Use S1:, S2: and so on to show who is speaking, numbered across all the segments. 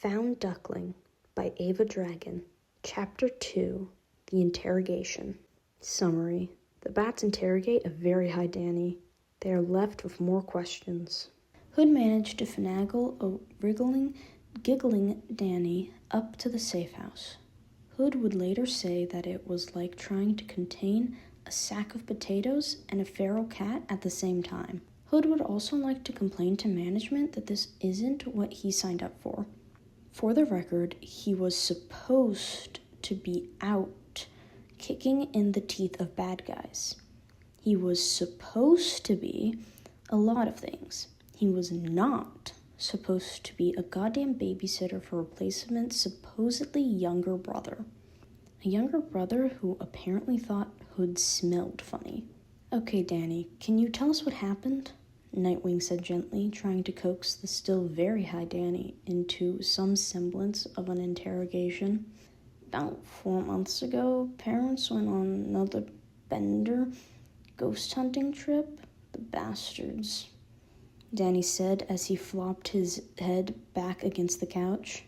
S1: Found Duckling by EvaDragon. Chapter 2, The Interrogation. Summary. The bats interrogate a very high Danny. They are left with more questions. Hood managed to finagle a giggling Danny up to the safe house. Hood would later say that it was like trying to contain a sack of potatoes and a feral cat at the same time. Hood would also like to complain to management that this isn't what he signed up for. For the record, he was supposed to be out kicking in the teeth of bad guys. He was supposed to be a lot of things. He was not supposed to be a goddamn babysitter for replacement supposedly younger brother. A younger brother who apparently thought Hood smelled funny. Okay, Danny, can you tell us what happened? Nightwing said gently, trying to coax the still very high Danny into some semblance of an interrogation. About 4 months ago, parents went on another bender ghost hunting trip. The bastards, Danny said as he flopped his head back against the couch.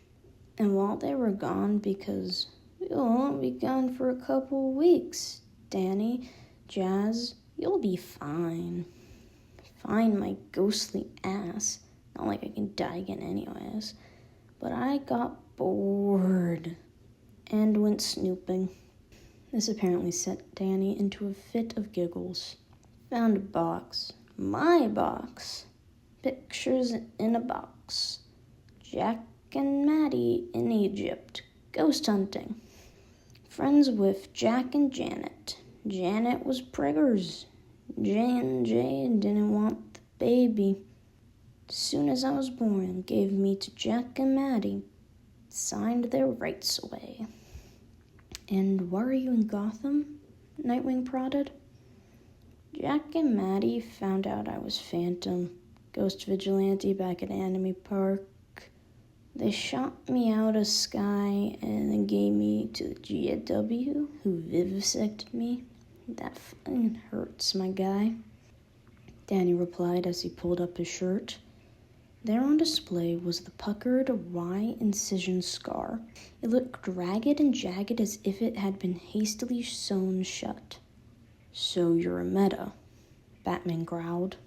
S1: And while they were gone, because we'll only be gone for a couple weeks, Danny, Jazz, you'll be fine. Fine, my ghostly ass. Not like I can die again anyways. But I got bored and went snooping. This apparently set Danny into a fit of giggles. Found a box. My box. Pictures in a box. Jack and Maddie in Egypt. Ghost hunting. Friends with Jack and Janet. Janet was preggers. J&J didn't want the baby. As soon as I was born, gave me to Jack and Maddie. Signed their rights away. And why are you in Gotham? Nightwing prodded. Jack and Maddie found out I was Phantom, ghost vigilante back at Anime Park. They shot me out of sky and then gave me to the GW, who vivisected me. That fucking hurts, my guy. Danny replied as he pulled up his shirt. There on display was the puckered Y incision scar. It looked ragged and jagged as if it had been hastily sewn shut. So you're a meta, Batman growled.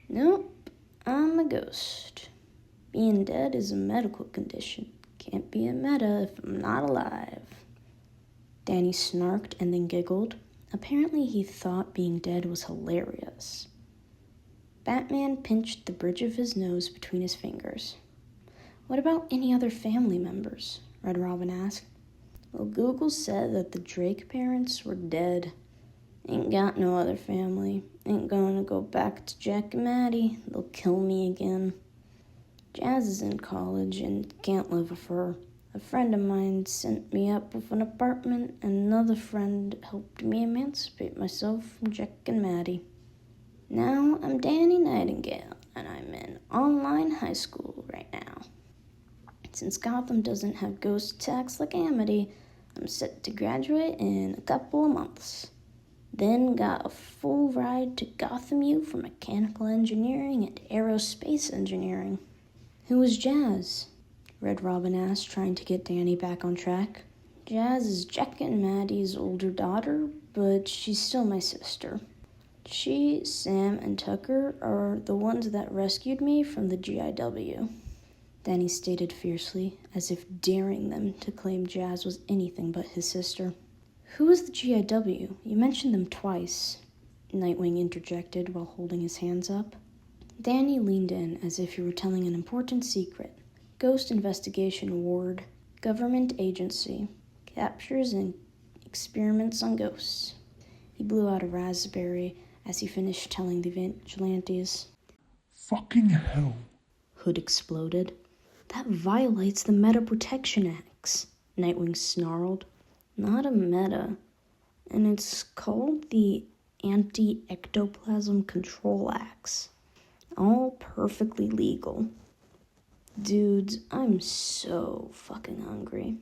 S1: Nope, I'm a ghost. Being dead is a medical condition. Can't be a meta if I'm not alive. Danny snarked and then giggled. Apparently he thought being dead was hilarious. Batman pinched the bridge of his nose between his fingers. What about any other family members? Red Robin asked. Well, Google said that the Drake parents were dead. Ain't got no other family. Ain't gonna go back to Jack and Maddie. They'll kill me again. Jazz is in college and can't live with her. A friend of mine sent me up with an apartment, and another friend helped me emancipate myself from Jack and Maddie. Now I'm Danny Nightingale, and I'm in online high school right now. Since Gotham doesn't have ghost attacks like Amity, I'm set to graduate in a couple of months. Then got a full ride to Gotham U for mechanical engineering and aerospace engineering. Who is Jazz? Red Robin asked, trying to get Danny back on track. Jazz is Jack and Maddie's older daughter, but she's still my sister. She, Sam, and Tucker are the ones that rescued me from the GIW, Danny stated fiercely, as if daring them to claim Jazz was anything but his sister. Who is the GIW? You mentioned them twice, Nightwing interjected while holding his hands up. Danny leaned in as if he were telling an important secret. Ghost Investigation Ward, government agency, captures and experiments on ghosts. He blew out a raspberry as he finished telling the vigilantes.
S2: Fucking hell,
S1: Hood exploded. That violates the Meta Protection Acts, Nightwing snarled. Not a meta, and it's called the Anti-Ectoplasm Control Acts. All perfectly legal. Dudes, I'm so fucking hungry,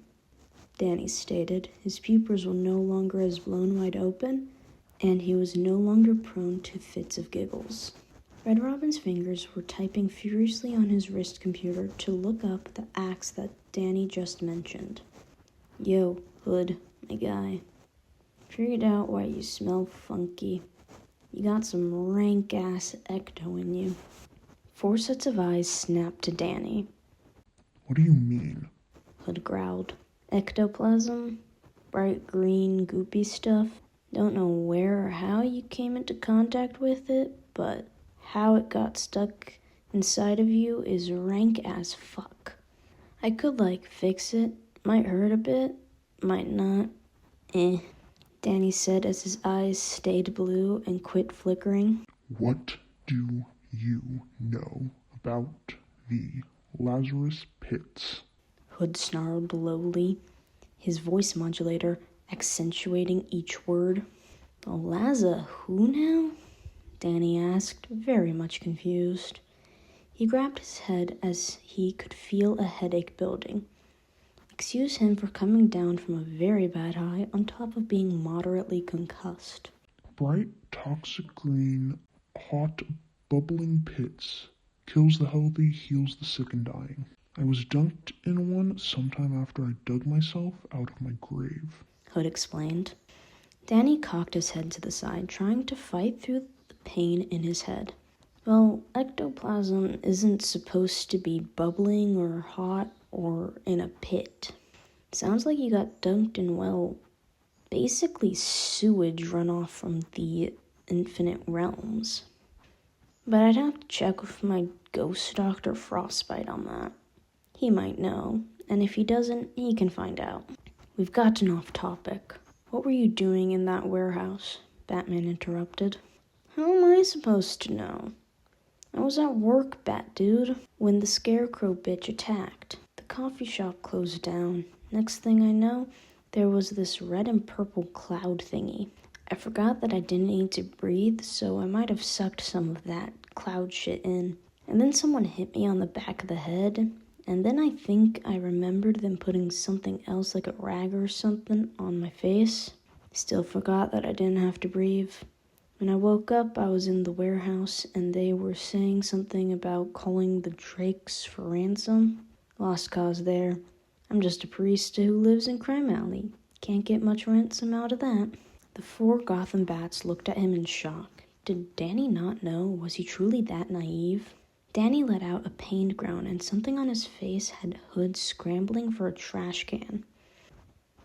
S1: Danny stated. His pupils were no longer as blown wide open, and he was no longer prone to fits of giggles. Red Robin's fingers were typing furiously on his wrist computer to look up the axe that Danny just mentioned. Yo, Hood, my guy. Figured out why you smell funky. You got some rank-ass ecto in you. 4 sets of eyes snapped to Danny.
S2: What do you mean?
S1: Hood growled. Ectoplasm? Bright green, goopy stuff? Don't know where or how you came into contact with it, but how it got stuck inside of you is rank as fuck. I could, fix it. Might hurt a bit, might not. Danny said as his eyes stayed blue and quit flickering.
S2: What do you know about the Lazarus Pits?
S1: Hood snarled lowly, his voice modulator accentuating each word. Laza who now? Danny asked, very much confused. He grabbed his head as he could feel a headache building. Excuse him for coming down from a very bad high on top of being moderately concussed.
S2: Bright, toxic green, hot, bubbling pits. Kills the healthy, heals the sick and dying. I was dunked in one sometime after I dug myself out of my grave.
S1: Hood explained. Danny cocked his head to the side, trying to fight through the pain in his head. Well, ectoplasm isn't supposed to be bubbling or hot or in a pit. Sounds like you got dunked in, well, basically sewage runoff from the infinite realms. But I'd have to check with my ghost doctor Frostbite on that. He might know, and if he doesn't, he can find out. We've gotten off topic. What were you doing in that warehouse? Batman interrupted. How am I supposed to know? I was at work, Bat Dude, when the scarecrow bitch attacked. The coffee shop closed down. Next thing I know, there was this red and purple cloud thingy. I forgot that I didn't need to breathe, so I might have sucked some of that cloud shit in. And then someone hit me on the back of the head, and then I think I remembered them putting something else like a rag or something on my face. Still forgot that I didn't have to breathe. When I woke up, I was in the warehouse, and they were saying something about calling the Drakes for ransom. Lost cause there. I'm just a priest who lives in Crime Alley. Can't get much ransom out of that. The 4 Gotham bats looked at him in shock. Did Danny not know? Was he truly that naive? Danny let out a pained groan, and something on his face had Hood scrambling for a trash can.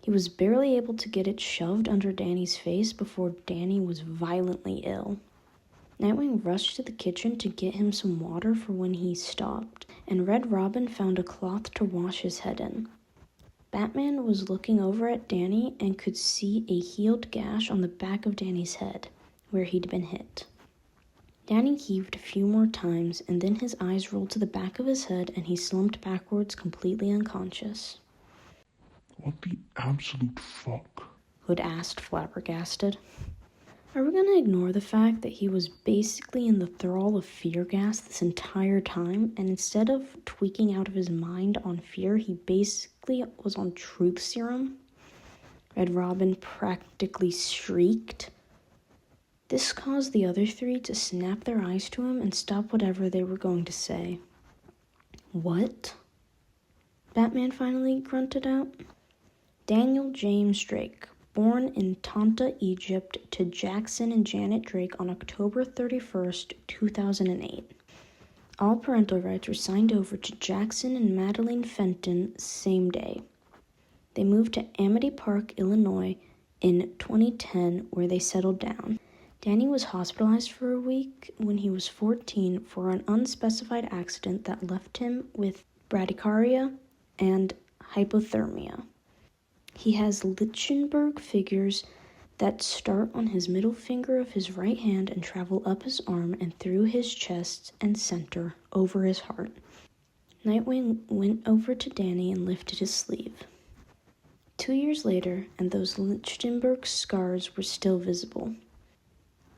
S1: He was barely able to get it shoved under Danny's face before Danny was violently ill. Nightwing rushed to the kitchen to get him some water for when he stopped, and Red Robin found a cloth to wash his head in. Batman was looking over at Danny and could see a healed gash on the back of Danny's head, where he'd been hit. Danny heaved a few more times, and then his eyes rolled to the back of his head and he slumped backwards completely unconscious.
S2: What the absolute fuck?
S1: Hood asked, flabbergasted. Are we going to ignore the fact that he was basically in the thrall of fear gas this entire time, and instead of tweaking out of his mind on fear, he basically was on truth serum? Red Robin practically shrieked. This caused the other 3 to snap their eyes to him and stop whatever they were going to say. What? Batman finally grunted out. Daniel James Drake, born in Tanta, Egypt, to Jackson and Janet Drake on October 31st, 2008. All parental rights were signed over to Jackson and Madeline Fenton same day. They moved to Amity Park, Illinois in 2010, where they settled down. Danny was hospitalized for a week when he was 14 for an unspecified accident that left him with bradycardia and hypothermia. He has Lichtenberg figures that start on his middle finger of his right hand and travel up his arm and through his chest and center over his heart. Nightwing went over to Danny and lifted his sleeve. 2 years later, and those Lichtenberg scars were still visible.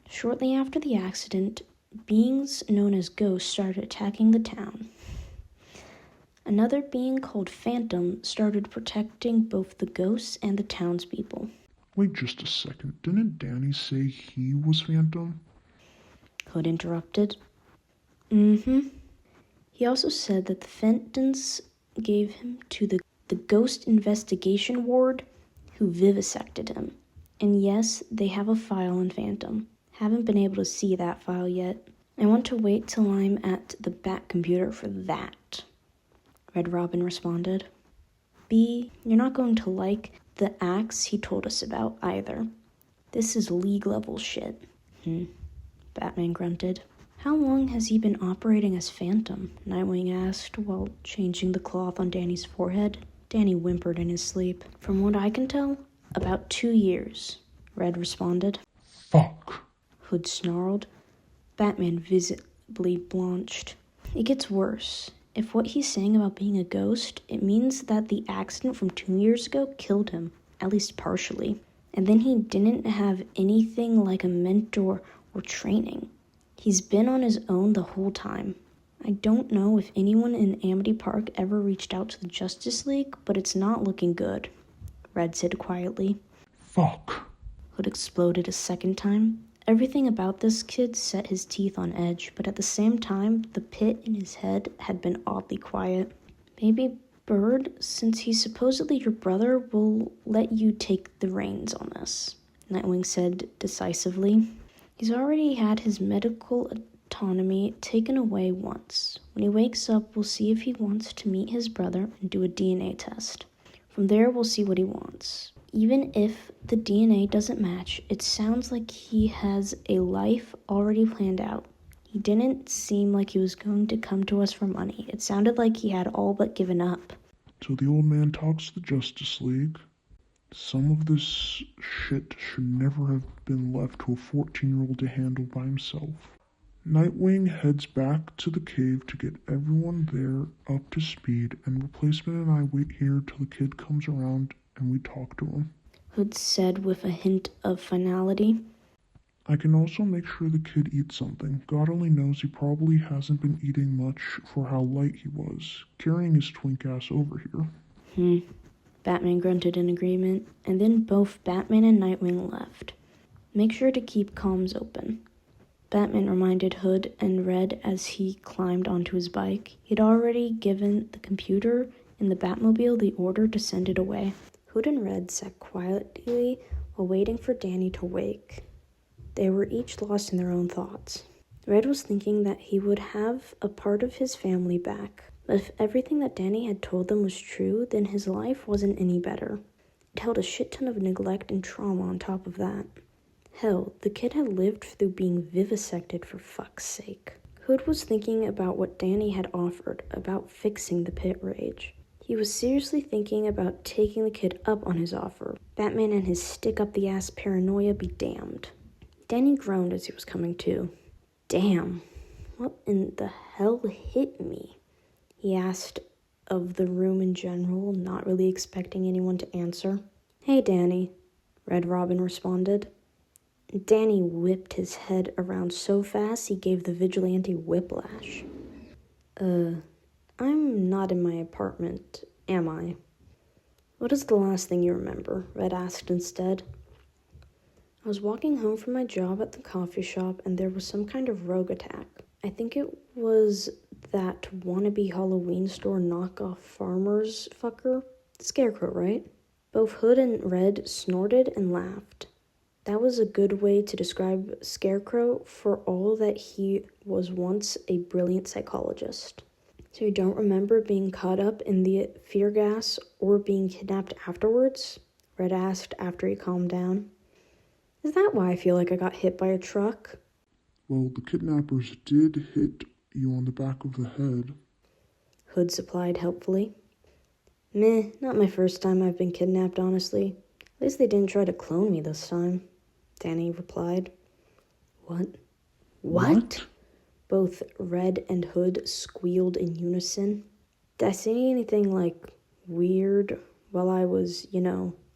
S1: Shortly after the accident, beings known as ghosts started attacking the town. Another being called Phantom started protecting both the ghosts and the townspeople.
S2: Wait just a second, didn't Danny say he was Phantom?
S1: Hood interrupted. Mm-hmm. He also said that the Fentons gave him to the Ghost Investigation Ward, who vivisected him. And yes, they have a file on Phantom. Haven't been able to see that file yet. I want to wait till I'm at the Bat computer for that, Red Robin responded. B, you're not going to like the acts he told us about either. This is league-level shit. Batman grunted. How long has he been operating as Phantom? Nightwing asked while changing the cloth on Danny's forehead. Danny whimpered in his sleep. From what I can tell, about 2 years, Red responded.
S2: Fuck.
S1: Hood snarled. Batman visibly blanched. It gets worse. If what he's saying about being a ghost, it means that the accident from 2 years ago killed him, at least partially. And then he didn't have anything like a mentor or training. He's been on his own the whole time. I don't know if anyone in Amity Park ever reached out to the Justice League, but it's not looking good, Red said quietly.
S2: Fuck.
S1: Hood exploded a second time. Everything about this kid set his teeth on edge, but at the same time, the pit in his head had been oddly quiet. Maybe Bird, since he's supposedly your brother, will let you take the reins on this, Nightwing said decisively. He's already had his medical autonomy taken away once. When he wakes up, we'll see if he wants to meet his brother and do a DNA test. From there, we'll see what he wants. Even if the DNA doesn't match, it sounds like he has a life already planned out. He didn't seem like he was going to come to us for money. It sounded like he had all but given up.
S2: So the old man talks to the Justice League. Some of this shit should never have been left to a 14-year-old to handle by himself. Nightwing heads back to the cave to get everyone there up to speed, and Replacement and I wait here till the kid comes around and we talk to him.
S1: Hood said with a hint of finality.
S2: I can also make sure the kid eats something. God only knows he probably hasn't been eating much for how light he was, carrying his twink ass over here.
S1: Batman grunted in agreement, and then both Batman and Nightwing left. Make sure to keep comms open, Batman reminded Hood and Red as he climbed onto his bike. He'd already given the computer in the Batmobile the order to send it away. Hood and Red sat quietly while waiting for Danny to wake. They were each lost in their own thoughts. Red was thinking that he would have a part of his family back. But if everything that Danny had told them was true, then his life wasn't any better. It held a shit ton of neglect and trauma on top of that. Hell, the kid had lived through being vivisected for fuck's sake. Hood was thinking about what Danny had offered, about fixing the pit rage. He was seriously thinking about taking the kid up on his offer. Batman and his stick-up-the-ass paranoia be damned. Danny groaned as he was coming to. Damn, what in the hell hit me? He asked of the room in general, not really expecting anyone to answer. Hey, Danny, Red Robin responded. Danny whipped his head around so fast he gave the vigilante whiplash. I'm not in my apartment, am I? What is the last thing you remember? Red asked instead. I was walking home from my job at the coffee shop and there was some kind of rogue attack. I think it was that wannabe Halloween store knockoff farmers fucker. Scarecrow, right? Both Hood and Red snorted and laughed. That was a good way to describe Scarecrow for all that he was once a brilliant psychologist. So you don't remember being caught up in the fear gas or being kidnapped afterwards? Red asked after he calmed down. Is that why I feel like I got hit by a truck?
S2: Well, the kidnappers did hit you on the back of the head.
S1: Hood supplied helpfully. Meh, not my first time I've been kidnapped, honestly. At least they didn't try to clone me this time, Danny replied. What? Both Red and Hood squealed in unison. Did I say anything, weird while I was,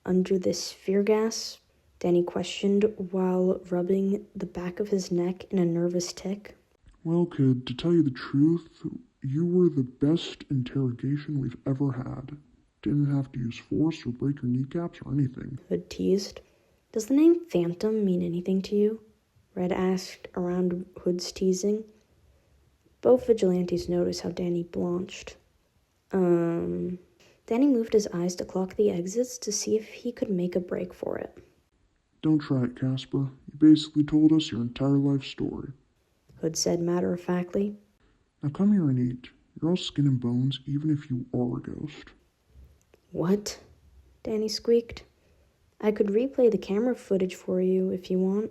S1: under this fear gas? Danny questioned while rubbing the back of his neck in a nervous tic.
S2: Well, kid, to tell you the truth, you were the best interrogation we've ever had. Didn't have to use force or break your kneecaps or anything.
S1: Hood teased. Does the name Phantom mean anything to you? Red asked around Hood's teasing. Both vigilantes noticed how Danny blanched. Danny moved his eyes to clock the exits to see if he could make a break for it.
S2: Don't try it, Casper. You basically told us your entire life story.
S1: Hood said matter-of-factly.
S2: Now come here and eat. You're all skin and bones, even if you are a ghost.
S1: What? Danny squeaked. I could replay the camera footage for you if you want,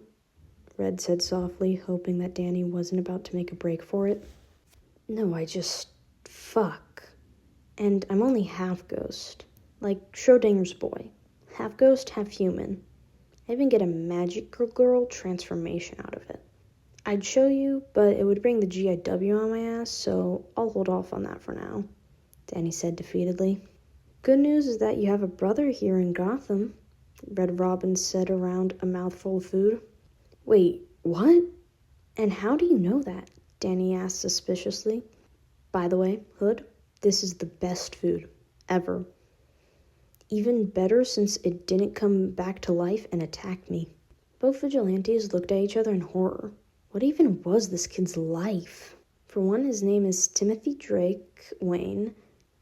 S1: Red said softly, hoping that Danny wasn't about to make a break for it. No, fuck. And I'm only half ghost, like Schrodinger's boy. Half ghost, half human. I even get a magical girl transformation out of it. I'd show you, but it would bring the GIW on my ass, so I'll hold off on that for now, Danny said defeatedly. Good news is that you have a brother here in Gotham, Red Robin said around a mouthful of food. Wait, what? And how do you know that? Danny asked suspiciously. By the way, Hood, this is the best food ever. Even better since it didn't come back to life and attack me. Both vigilantes looked at each other in horror. What even was this kid's life? For one, his name is Timothy Drake Wayne.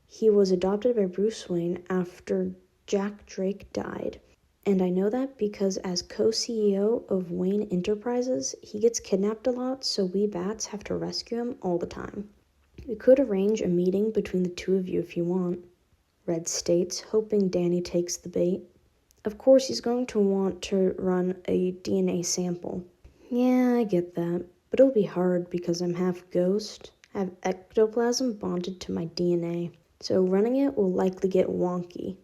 S1: He was adopted by Bruce Wayne after Jack Drake died. And I know that because as co-CEO of Wayne Enterprises, he gets kidnapped a lot, so we bats have to rescue him all the time. We could arrange a meeting between the two of you if you want, Red states, hoping Danny takes the bait. Of course, he's going to want to run a DNA sample. Yeah, I get that, but it'll be hard because I'm half ghost. I have ectoplasm bonded to my DNA, so running it will likely get wonky,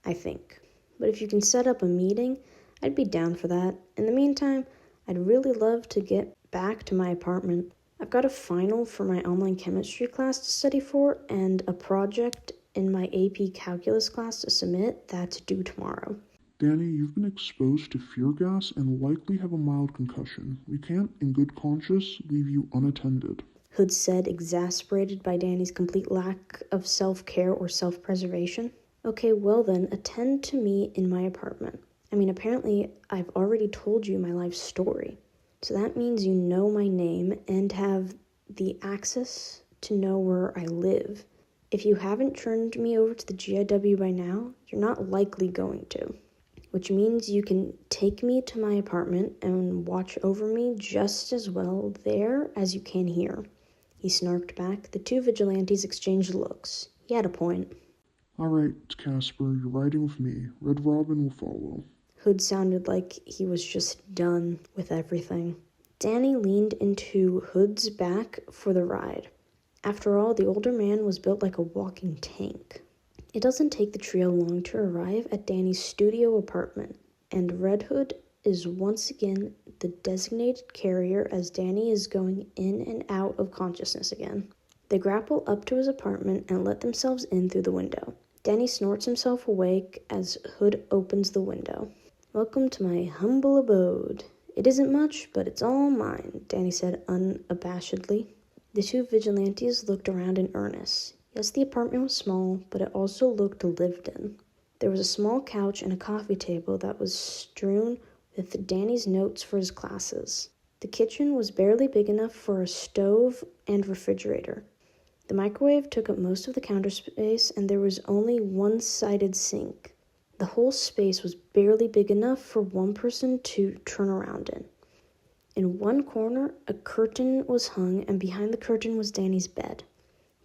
S1: I think. But if you can set up a meeting, I'd be down for that. In the meantime, I'd really love to get back to my apartment. I've got a final for my online chemistry class to study for and a project in my AP calculus class to submit that's due tomorrow.
S2: Danny, you've been exposed to fear gas and likely have a mild concussion. We can't, in good conscience, leave you unattended,
S1: Hood said, exasperated by Danny's complete lack of self-care or self-preservation. Okay, well then, attend to me in my apartment. Apparently, I've already told you my life story. So that means you know my name and have the access to know where I live. If you haven't turned me over to the GIW by now, you're not likely going to. Which means you can take me to my apartment and watch over me just as well there as you can here. He snarked back. The two vigilantes exchanged looks. He had a point.
S2: All right, Casper, you're riding with me. Red Robin will follow.
S1: Hood sounded like he was just done with everything. Danny leaned into Hood's back for the ride. After all, the older man was built like a walking tank. It doesn't take the trio long to arrive at Danny's studio apartment, and Red Hood is once again the designated carrier as Danny is going in and out of consciousness again. They grapple up to his apartment and let themselves in through the window. Danny snorts himself awake as Hood opens the window. Welcome to my humble abode. It isn't much, but it's all mine, Danny said unabashedly. The two vigilantes looked around in earnest. Yes, the apartment was small, but it also looked lived in. There was a small couch and a coffee table that was strewn with Danny's notes for his classes. The kitchen was barely big enough for a stove and refrigerator. The microwave took up most of the counter space, and there was only one-sided sink. The whole space was barely big enough for one person to turn around in. In one corner, a curtain was hung, and behind the curtain was Danny's bed.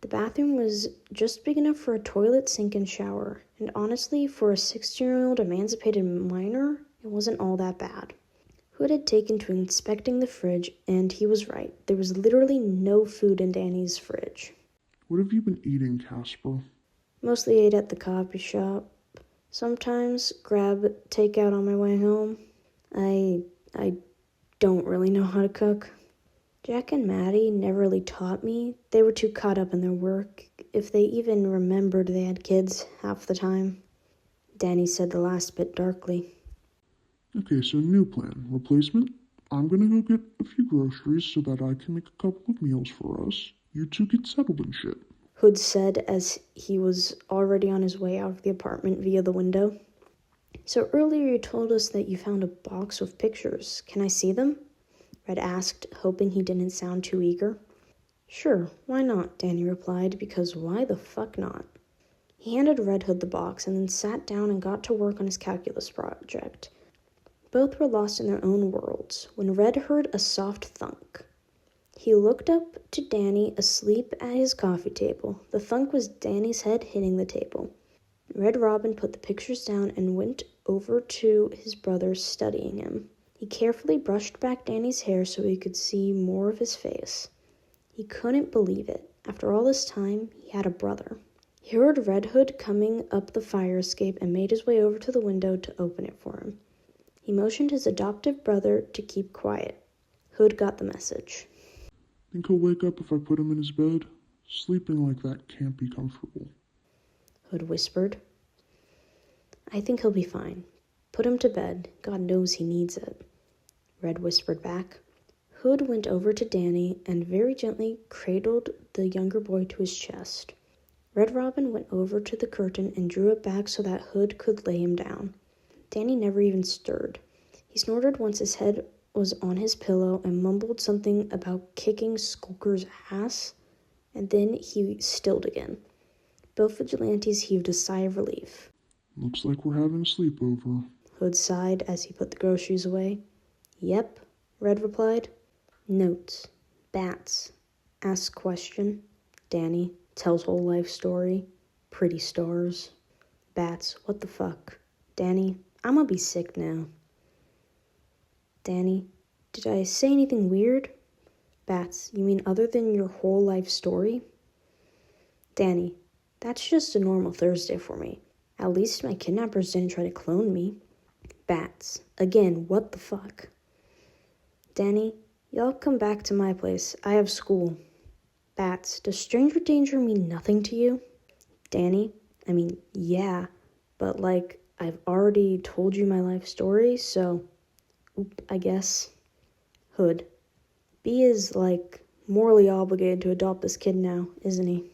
S1: The bathroom was just big enough for a toilet, sink, and shower, and honestly, for a 16-year-old emancipated minor, it wasn't all that bad. Hood had taken to inspecting the fridge, and he was right. There was literally no food in Danny's fridge.
S2: What have you been eating, Casper?
S1: Mostly ate at the coffee shop. Sometimes grab takeout on my way home. I don't really know how to cook. Jack and Maddie never really taught me. They were too caught up in their work, if they even remembered they had kids half the time. Danny said the last bit darkly.
S2: Okay, so new plan. Replacement? I'm gonna go get a few groceries so that I can make a couple of meals for us. You two get settled and shit,
S1: Hood said as he was already on his way out of the apartment via the window. So earlier you told us that you found a box with pictures. Can I see them? Red asked, hoping he didn't sound too eager. Sure, why not? Danny replied, because why the fuck not? He handed Red Hood the box and then sat down and got to work on his calculus project. Both were lost in their own worlds when Red heard a soft thunk. He looked up to Danny asleep at his coffee table. The thunk was Danny's head hitting the table. Red Robin put the pictures down and went over to his brother, studying him. He carefully brushed back Danny's hair so he could see more of his face. He couldn't believe it. After all this time, he had a brother. He heard Red Hood coming up the fire escape and made his way over to the window to open it for him. He motioned his adoptive brother to keep quiet. Hood got the message.
S2: Think he'll wake up if I put him in his bed? Sleeping like that can't be comfortable.
S1: Hood whispered. I think he'll be fine. Put him to bed. God knows he needs it. Red whispered back. Hood went over to Danny and very gently cradled the younger boy to his chest. Red Robin went over to the curtain and drew it back so that Hood could lay him down. Danny never even stirred. He snorted once his head was on his pillow and mumbled something about kicking Skulker's ass, and then he stilled again. Both vigilantes heaved a sigh of relief.
S2: Looks like we're having a sleepover.
S1: Hood sighed as he put the groceries away. Yep, Red replied. Notes. Bats. Asks question. Danny. Tells whole life story. Pretty stars. Bats. What the fuck? Danny. I'm gonna be sick now. Danny. Did I say anything weird? Bats. You mean other than your whole life story? Danny. That's just a normal Thursday for me. At least my kidnappers didn't try to clone me. Bats. Again, what the fuck? Danny. Y'all come back to my place. I have school. Bats. Does stranger danger mean nothing to you? Danny. I mean, yeah. But like, I've already told you my life story, so... I guess. Hood. B is, like, morally obligated to adopt this kid now, isn't he?